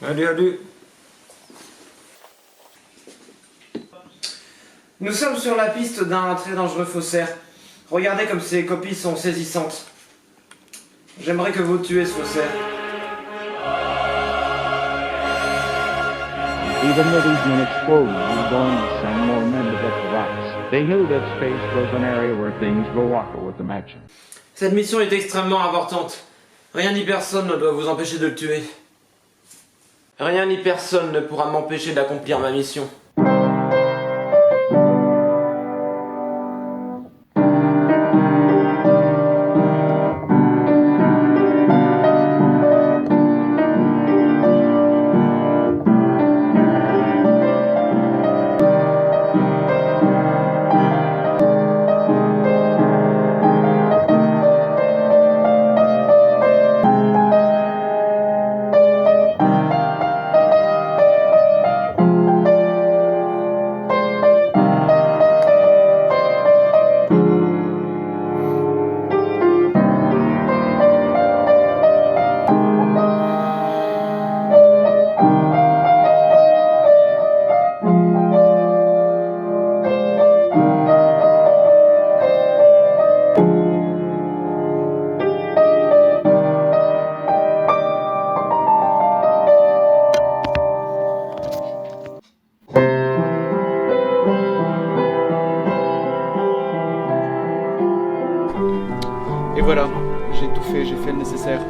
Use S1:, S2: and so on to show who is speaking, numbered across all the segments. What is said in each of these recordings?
S1: Allez. Nous sommes sur la piste d'un très dangereux faussaire. Regardez comme ces copies sont saisissantes. J'aimerais que vous tuiez ce faussaire.
S2: Even with these men exploding and going to send more men to get the rocks, they knew that space was an area where things go rocker with the matching.
S1: Cette mission est extrêmement importante. Rien ni personne ne doit vous empêcher de le tuer. Rien ni personne ne pourra m'empêcher d'accomplir ma mission.
S3: Et voilà, j'ai tout fait, j'ai fait le nécessaire.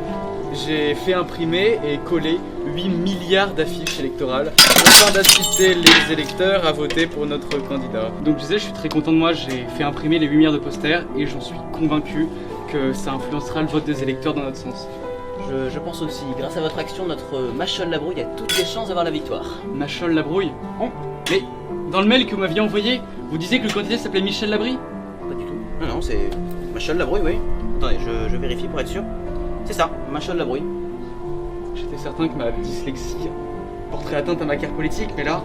S3: J'ai fait imprimer et coller 8 milliards d'affiches électorales afin d'inciter les électeurs à voter pour notre candidat. Donc je suis très content de moi, j'ai fait imprimer les 8 milliards de posters et j'en suis convaincu que ça influencera le vote des électeurs dans notre sens.
S4: Je pense aussi, grâce à votre action, notre Machol Labrouille a toutes les chances d'avoir la victoire.
S3: Machol Labrouille Mais dans le mail que vous m'aviez envoyé, vous disiez que le candidat s'appelait Michel Labrie?
S4: Pas du tout. Non, c'est Machol Labrouille, oui. Attendez, je vérifie pour être sûr. C'est ça, Machol Labrouille.
S3: J'étais certain que ma dyslexie porterait atteinte à ma carrière politique, mais là...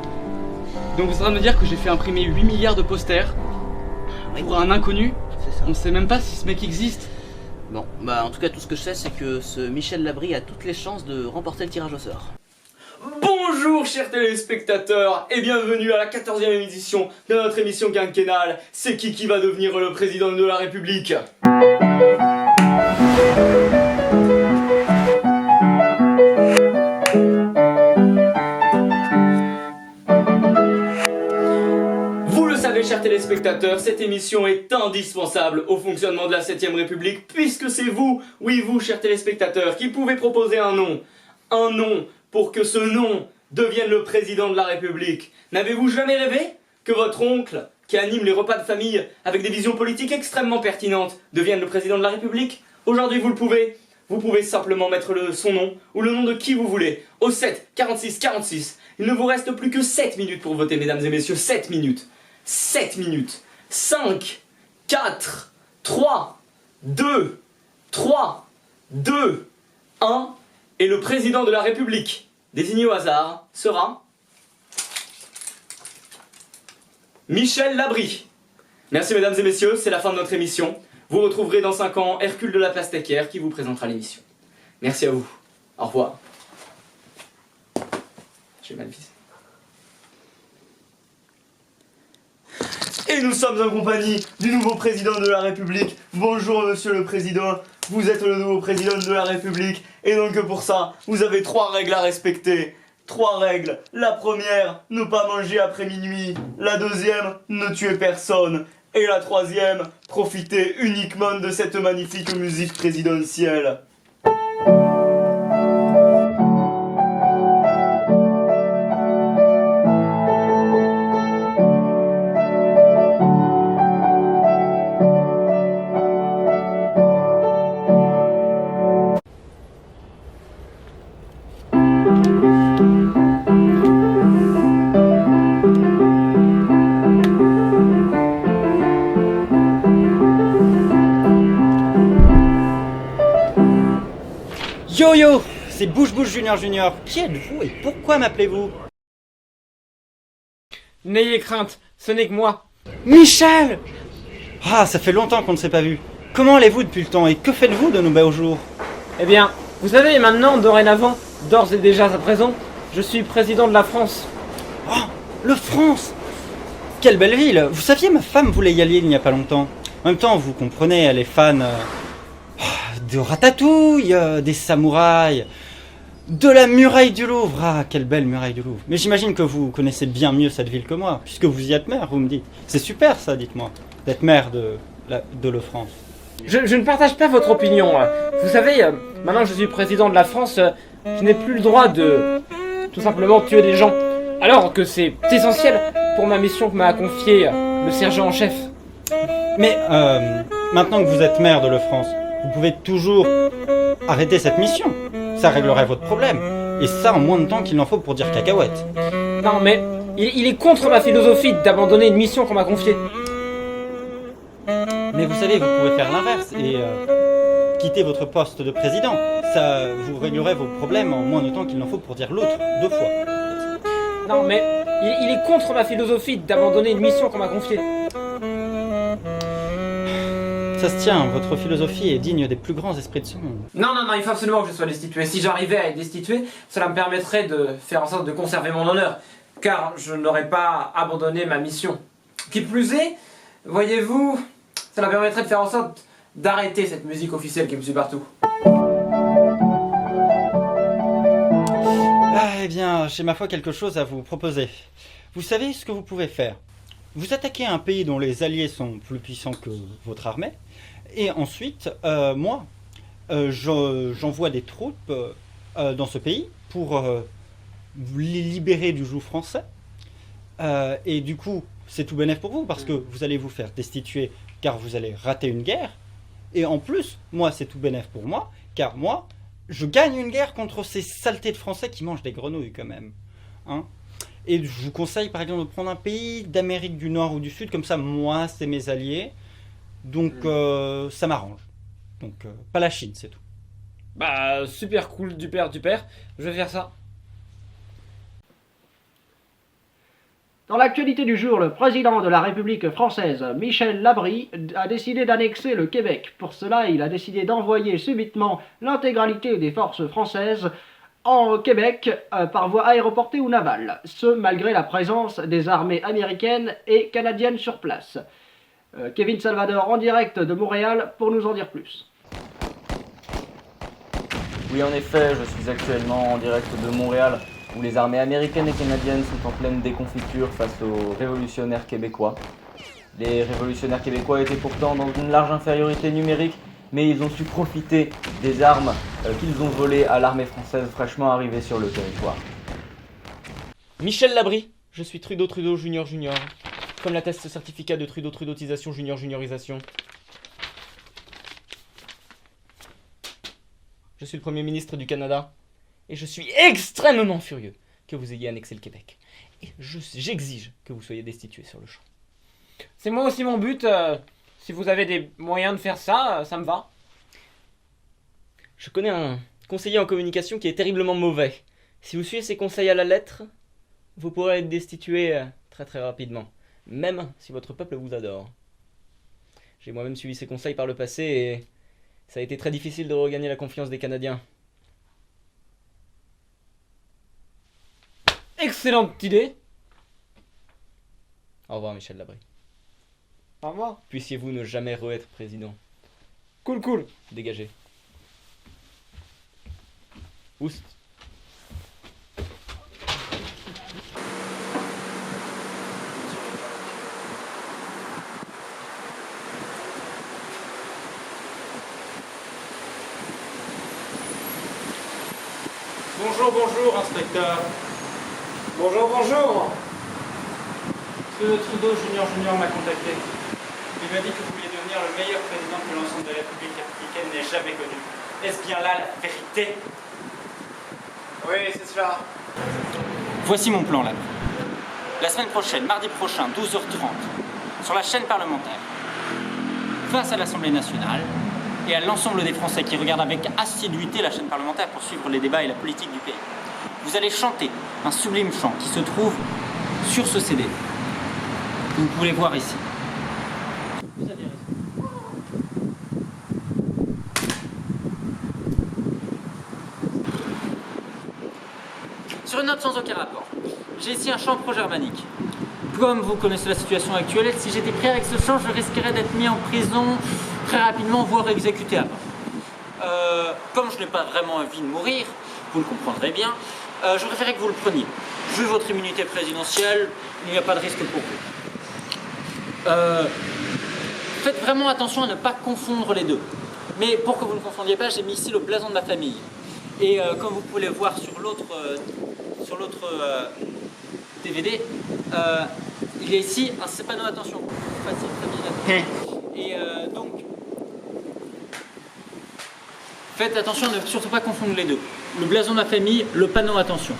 S3: Donc vous êtes en train de me dire que j'ai fait imprimer 8 milliards de posters pour un inconnu?
S4: C'est ça.
S3: On sait même pas si ce mec existe.
S4: Bon, bah en tout cas tout ce que je sais c'est que ce Michel Labrie a toutes les chances de remporter le tirage au sort.
S1: Bonjour chers téléspectateurs et bienvenue à la 14e édition de notre émission quinquennale. C'est qui va devenir le président de la République? Vous le savez chers téléspectateurs, cette émission est indispensable au fonctionnement de la 7ème République puisque c'est vous, oui vous chers téléspectateurs, qui pouvez proposer un nom. Un nom pour que ce nom devienne le président de la République. N'avez-vous jamais rêvé que votre oncle, qui anime les repas de famille avec des visions politiques extrêmement pertinentes, devienne le président de la République? Aujourd'hui vous le pouvez. Vous pouvez simplement mettre son nom ou le nom de qui vous voulez au 7 46 46. Il ne vous reste plus que 7 minutes pour voter mesdames et messieurs, 7 minutes. 7 minutes. 5, 4, 3, 2, 1. Et le président de la République, désigné au hasard, sera Michel Labrie. Merci mesdames et messieurs, c'est la fin de notre émission. Vous retrouverez dans 5 ans Hercule de la Pastèquière qui vous présentera l'émission. Merci à vous. Au revoir. J'ai mal visé. Et nous sommes en compagnie du nouveau président de la République. Bonjour monsieur le président. Vous êtes le nouveau président de la République et donc pour ça, vous avez 3 règles à respecter. 3 règles. La première, ne pas manger après minuit. La deuxième, ne tuer personne. Et la troisième, profiter uniquement de cette magnifique musique présidentielle.
S5: Yo, c'est Bouche Junior. Qui êtes-vous et pourquoi m'appelez-vous?
S1: N'ayez crainte, ce n'est que moi.
S5: Michel! Ah, ça fait longtemps qu'on ne s'est pas vu. Comment allez-vous depuis le temps et que faites-vous de nos beaux jours?
S1: Eh bien, vous savez maintenant, dorénavant, d'ores et déjà à présent,
S6: Je suis président de la France.
S5: Oh, le France! Quelle belle ville! Vous saviez, ma femme voulait y aller il n'y a pas longtemps. En même temps, vous comprenez, elle est fan de Ratatouille, des samouraïs, de la muraille du Louvre. Ah, quelle belle muraille du Louvre. Mais j'imagine que vous connaissez bien mieux cette ville que moi, puisque vous y êtes maire, vous me dites. C'est super ça, dites-moi, d'être maire de le France.
S6: Je ne partage pas votre opinion. Vous savez, maintenant que je suis président de la France, je n'ai plus le droit de tout simplement tuer des gens. Alors que c'est essentiel pour ma mission que m'a confiée le sergent en chef.
S5: Mais maintenant que vous êtes maire de le France, vous pouvez toujours arrêter cette mission. Ça réglerait votre problème. Et ça en moins de temps qu'il n'en faut pour dire cacahuète.
S6: Non mais il est contre ma philosophie d'abandonner une mission qu'on m'a confiée.
S5: Mais vous savez, vous pouvez faire l'inverse et quitter votre poste de président. Ça vous réglerait vos problèmes en moins de temps qu'il n'en faut pour dire l'autre 2 fois.
S6: Non mais il est contre ma philosophie d'abandonner une mission qu'on m'a confiée.
S5: Ça se tient, votre philosophie est digne des plus grands esprits de ce monde.
S6: Non, il faut absolument que je sois destitué. Si j'arrivais à être destitué, cela me permettrait de faire en sorte de conserver mon honneur. Car je n'aurais pas abandonné ma mission. Qui plus est, voyez-vous, cela permettrait de faire en sorte d'arrêter cette musique officielle qui me suit partout.
S5: Ah, eh bien, j'ai ma foi quelque chose à vous proposer. Vous savez ce que vous pouvez faire? Vous attaquez un pays dont les alliés sont plus puissants que votre armée, et ensuite, moi, j'envoie des troupes dans ce pays pour les libérer du joug français. Et du coup, c'est tout bénef pour vous, parce que vous allez vous faire destituer, car vous allez rater une guerre. Et en plus, moi, c'est tout bénef pour moi, car moi, je gagne une guerre contre ces saletés de Français qui mangent des grenouilles quand même. Hein? Et je vous conseille par exemple de prendre un pays d'Amérique du Nord ou du Sud, comme ça moi c'est mes alliés, donc ça m'arrange. Donc pas la Chine, c'est tout.
S6: Bah super cool, duper, je vais faire ça.
S7: Dans l'actualité du jour, le président de la République française, Michel Labry, a décidé d'annexer le Québec. Pour cela, il a décidé d'envoyer subitement l'intégralité des forces françaises en Québec par voie aéroportée ou navale, ce malgré la présence des armées américaines et canadiennes sur place. Kevin Salvador en direct de Montréal pour nous en dire plus.
S8: Oui, en effet, je suis actuellement en direct de Montréal, où les armées américaines et canadiennes sont en pleine déconfiture face aux révolutionnaires québécois. Les révolutionnaires québécois étaient pourtant dans une large infériorité numérique, mais ils ont su profiter des armes qu'ils ont volées à l'armée française fraîchement arrivée sur le territoire.
S1: Michel Labry, je suis Trudeau Junior, comme l'atteste ce certificat de Trudeautisation juniorisation. Je suis le Premier ministre du Canada, et je suis extrêmement furieux que vous ayez annexé le Québec. Et j'exige que vous soyez destitué sur le champ.
S6: C'est moi aussi mon but, si vous avez des moyens de faire ça, ça me va.
S1: Je connais un conseiller en communication qui est terriblement mauvais. Si vous suivez ses conseils à la lettre, vous pourrez être destitué très très rapidement, même si votre peuple vous adore. J'ai moi-même suivi ses conseils par le passé et ça a été très difficile de regagner la confiance des Canadiens.
S6: Excellente idée.
S1: Au revoir Michel Labry.
S6: Au revoir.
S1: Puissiez-vous ne jamais re-être président.
S6: Cool.
S1: Dégagez. Oust.
S5: Bonjour, inspecteur.
S6: Bonjour.
S5: Monsieur Trudeau Junior m'a contacté. Il m'a dit que vous vouliez devenir le meilleur président que l'ensemble de la République républicaine n'ait jamais connu. Est-ce bien là la vérité?
S6: Oui, c'est cela.
S5: Voici mon plan là. La semaine prochaine, mardi prochain, 12h30, sur la chaîne parlementaire, face à l'Assemblée nationale et à l'ensemble des Français qui regardent avec assiduité la chaîne parlementaire pour suivre les débats et la politique du pays, vous allez chanter un sublime chant qui se trouve sur ce CD. Vous pouvez voir ici. Sur une note sans aucun rapport, j'ai ici un champ pro-germanique. Comme vous connaissez la situation actuelle, si j'étais pris avec ce champ, je risquerais d'être mis en prison très rapidement, voire exécuté à mort. Comme je n'ai pas vraiment envie de mourir, vous le comprendrez bien, je préférais que vous le preniez. Vu votre immunité présidentielle, il n'y a pas de risque pour vous. Faites vraiment attention à ne pas confondre les deux. Mais pour que vous ne confondiez pas, j'ai mis ici le blason de ma famille. Et comme vous pouvez le voir sur l'autre DVD, il y a ici un panneau attention. Facile, très bien. Et donc, faites attention à ne surtout pas confondre les deux. Le blason de ma famille, le panneau attention.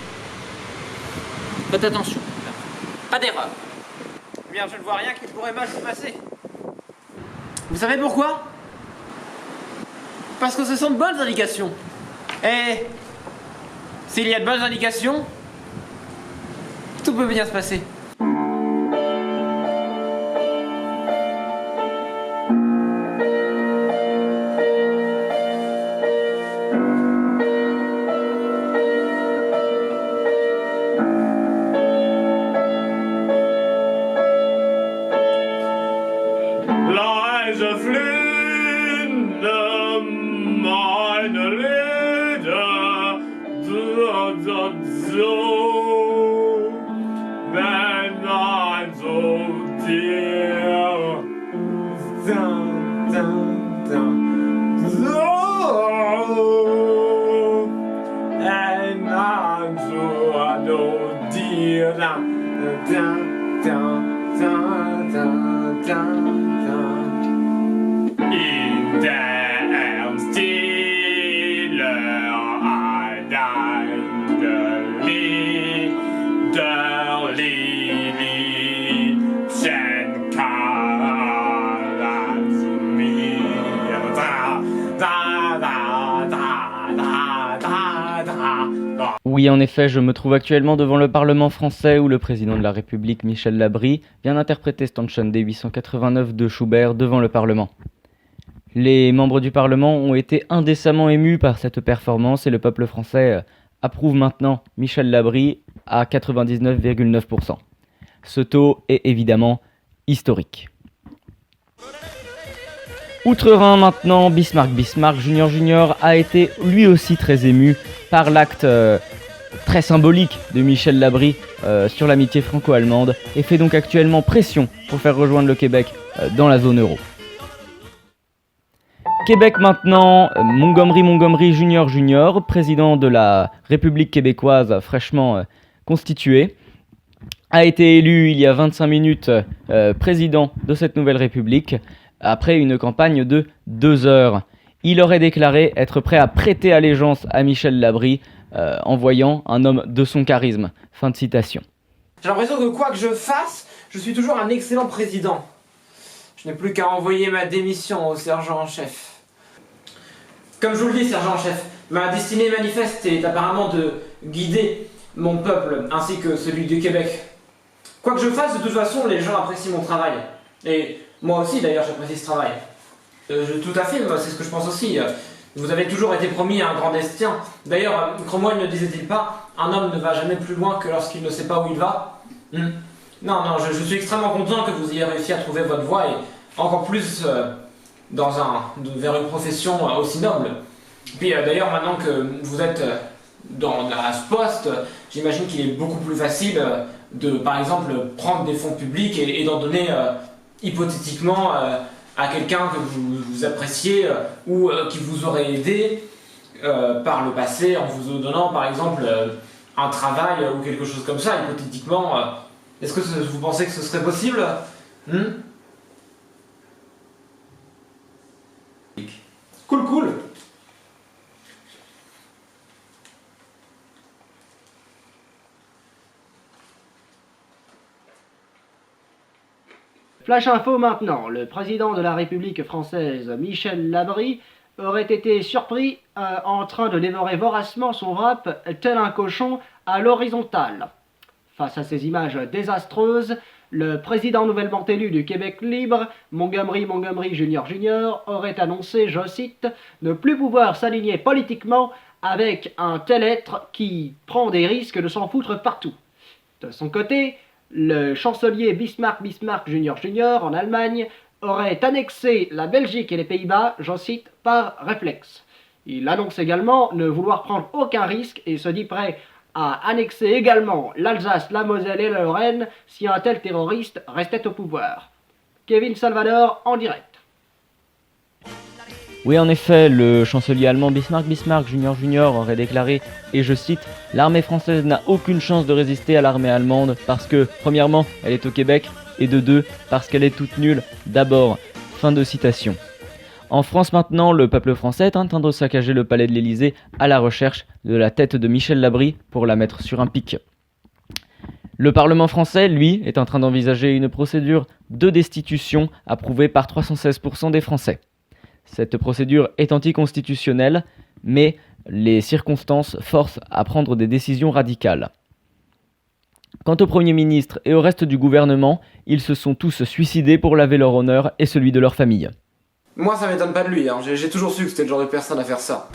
S5: Faites attention. Pas d'erreur.
S6: Eh bien, je ne vois rien qui pourrait mal se passer. Vous savez pourquoi? Parce que ce sont de bonnes indications. Et s'il y a de bonnes indications, tout peut bien se passer.
S9: Leise fließende meine Lieder, so, wenn ein so dir, so, ein so dir, in der Stille einander Liedchen kann mir
S8: Oui, en effet, je me trouve actuellement devant le Parlement français où le président de la République, Michel Labry, vient d'interpréter Stanton D889 de Schubert devant le Parlement. Les membres du Parlement ont été indécemment émus par cette performance et le peuple français approuve maintenant Michel Labry à 99,9%. Ce taux est évidemment historique. Outre-Rhin maintenant, Bismarck Junior a été lui aussi très ému par l'acte très symbolique de Michel Labry sur l'amitié franco-allemande et fait donc actuellement pression pour faire rejoindre le Québec dans la zone euro. Québec maintenant, Montgomery Junior, président de la République québécoise fraîchement constituée, a été élu il y a 25 minutes président de cette nouvelle République après une campagne de 2 heures. Il aurait déclaré être prêt à prêter allégeance à Michel Labry en voyant un homme de son charisme. Fin de citation.
S6: J'ai l'impression que quoi que je fasse, je suis toujours un excellent président. Je n'ai plus qu'à envoyer ma démission au sergent en chef. Comme je vous le dis, sergent en chef, ma destinée manifeste est apparemment de guider mon peuple ainsi que celui du Québec. Quoi que je fasse, de toute façon, les gens apprécient mon travail. Et moi aussi, d'ailleurs, j'apprécie ce travail. Tout à fait, c'est ce que je pense aussi. Vous avez toujours été promis à un grand destin. D'ailleurs, Cromwell ne disait-il pas « Un homme ne va jamais plus loin que lorsqu'il ne sait pas où il va ». Non, je suis extrêmement content que vous ayez réussi à trouver votre voie et encore plus vers une profession aussi noble. Puis d'ailleurs, maintenant que vous êtes à ce poste, j'imagine qu'il est beaucoup plus facile de, par exemple, prendre des fonds publics et d'en donner hypothétiquement à quelqu'un que vous appréciez ou qui vous aurait aidé par le passé en vous donnant, par exemple, un travail ou quelque chose comme ça, hypothétiquement. Est-ce que vous pensez que ce serait possible? Cool.
S7: Flash info maintenant. Le président de la République française, Michel Labry, aurait été surpris en train de dévorer voracement son wrap tel un cochon à l'horizontale. Face à ces images désastreuses, le président nouvellement élu du Québec libre, Montgomery Junior, aurait annoncé, je cite, ne plus pouvoir s'aligner politiquement avec un tel être qui prend des risques de s'en foutre partout. De son côté, le chancelier Bismarck Junior en Allemagne aurait annexé la Belgique et les Pays-Bas, j'en cite, par réflexe. Il annonce également ne vouloir prendre aucun risque et se dit prêt à annexer également l'Alsace, la Moselle et la Lorraine si un tel terroriste restait au pouvoir. Kevin Salvador en direct.
S8: Oui, en effet, le chancelier allemand Bismarck Junior aurait déclaré, et je cite, « L'armée française n'a aucune chance de résister à l'armée allemande parce que, premièrement, elle est au Québec, et de deux, parce qu'elle est toute nulle, d'abord. » Fin de citation. En France maintenant, le peuple français est en train de saccager le palais de l'Élysée à la recherche de la tête de Michel Labry pour la mettre sur un pic. Le Parlement français, lui, est en train d'envisager une procédure de destitution approuvée par 316% des Français. Cette procédure est anticonstitutionnelle, mais les circonstances forcent à prendre des décisions radicales. Quant au Premier ministre et au reste du gouvernement, ils se sont tous suicidés pour laver leur honneur et celui de leur famille.
S6: Moi, ça m'étonne pas de lui, hein. J'ai toujours su que c'était le genre de personne à faire ça.